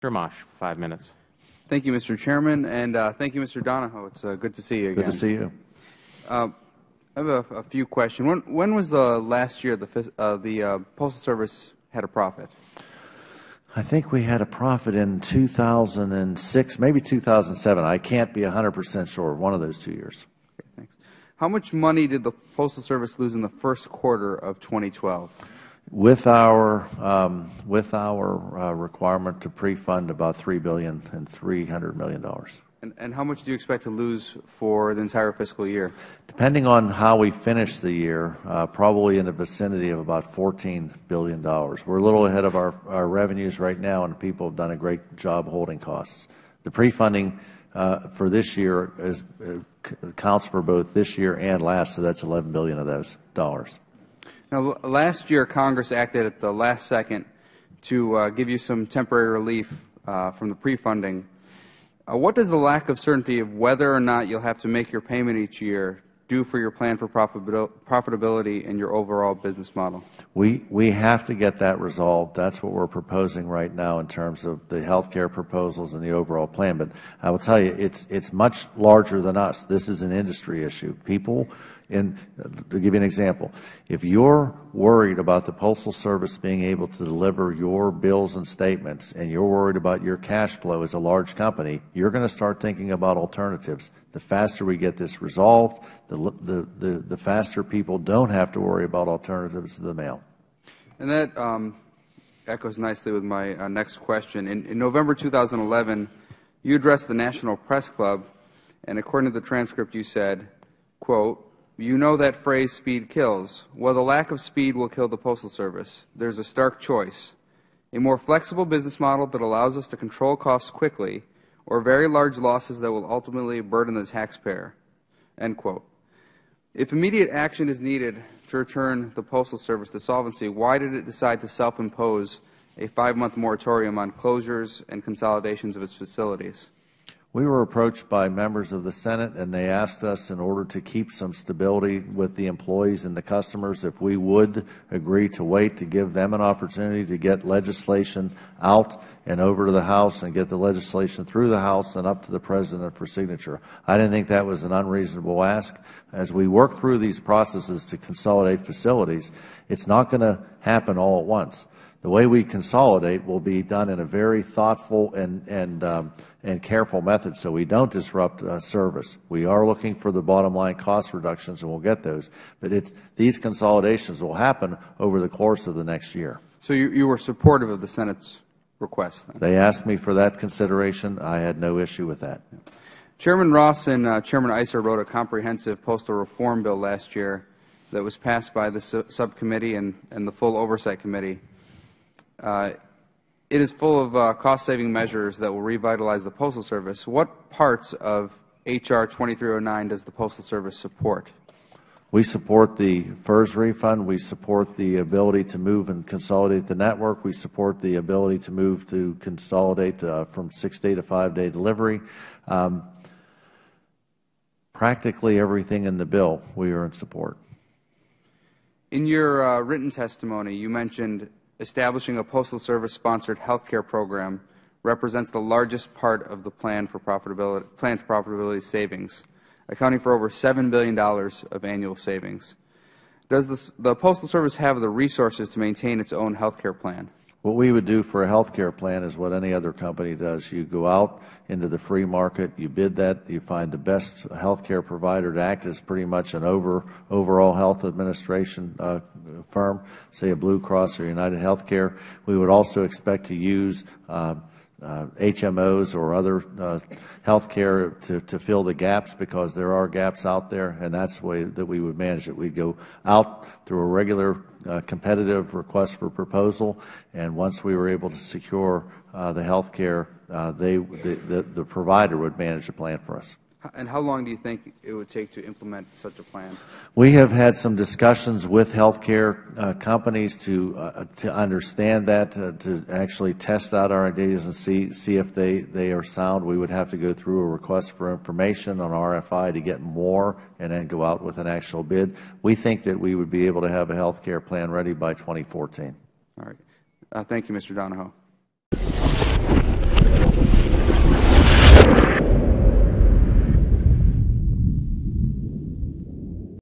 Mr. Amash, 5 minutes. Thank you, Mr. Chairman, and thank you, Mr. Donahoe. It's good to see you again. Good to see you. I have a few questions. When was the last year the Postal Service had a profit? I think we had a profit in 2006, maybe 2007. I can't be 100% sure. One of those 2 years. Okay, thanks. How much money did the Postal Service lose in the first quarter of 2012? With our requirement to pre-fund about $3.3 billion. And how much do you expect to lose for the entire fiscal year? Depending on how we finish the year, probably in the vicinity of about $14 billion. We're a little ahead of our revenues right now, and people have done a great job holding costs. The pre-funding for this year accounts for both this year and last, so that's $11 billion of those dollars. Now, last year, Congress acted at the last second to give you some temporary relief from the pre-funding. What does the lack of certainty of whether or not you'll have to make your payment each year do for your plan for profitability and your overall business model? We have to get that resolved. That's what we're proposing right now in terms of the health care proposals and the overall plan. But I will tell you, it's much larger than us. This is an industry issue. To give you an example, if you're worried about the Postal Service being able to deliver your bills and statements, and you're worried about your cash flow as a large company, you're going to start thinking about alternatives. The faster we get this resolved, the faster people don't have to worry about alternatives to the mail. And that echoes nicely with my next question. In November 2011, you addressed the National Press Club, and according to the transcript you said, quote, "You know that phrase, speed kills. Well, the lack of speed will kill the Postal Service. There's a stark choice. A more flexible business model that allows us to control costs quickly, or very large losses that will ultimately burden the taxpayer." End quote. If immediate action is needed to return the Postal Service to solvency, why did it decide to self-impose a 5-month moratorium on closures and consolidations of its facilities? We were approached by members of the Senate, and they asked us, in order to keep some stability with the employees and the customers, if we would agree to wait to give them an opportunity to get legislation out and over to the House and get the legislation through the House and up to the President for signature. I didn't think that was an unreasonable ask. As we work through these processes to consolidate facilities, it's not going to happen all at once. The way we consolidate will be done in a very thoughtful and careful method, so we don't disrupt service. We are looking for the bottom line cost reductions, and we'll get those. But these consolidations will happen over the course of the next year. So you were supportive of the Senate's request, then? They asked me for that consideration. I had no issue with that. Chairman Ross and Chairman Issa wrote a comprehensive postal reform bill last year that was passed by the subcommittee and the full Oversight Committee. It is full of cost-saving measures that will revitalize the Postal Service. What parts of H.R. 2309 does the Postal Service support? We support the FERS refund. We support the ability to move and consolidate the network. We support the ability to move to consolidate from 6-day to 5-day delivery. Practically everything in the bill we are in support. In your written testimony, you mentioned establishing a Postal Service-sponsored health care program represents the largest part of the plan for profitability savings, accounting for over $7 billion of annual savings. Does the Postal Service have the resources to maintain its own health care plan? What we would do for a health care plan is what any other company does. You go out into the free market, you bid that, you find the best health care provider to act as pretty much an overall health administration firm, say a Blue Cross or United Healthcare. We would also expect to use HMOs or other health care to fill the gaps, because there are gaps out there, and that's the way that we would manage it. We'd go out through a regular competitive request for proposal, and once we were able to secure the health care, the provider would manage the plan for us. And how long do you think it would take to implement such a plan? We have had some discussions with healthcare companies to understand that, to actually test out our ideas and see if they are sound. We would have to go through a request for information on RFI to get more and then go out with an actual bid. We think that we would be able to have a healthcare plan ready by 2014. All right. Thank you, Mr. Donahoe.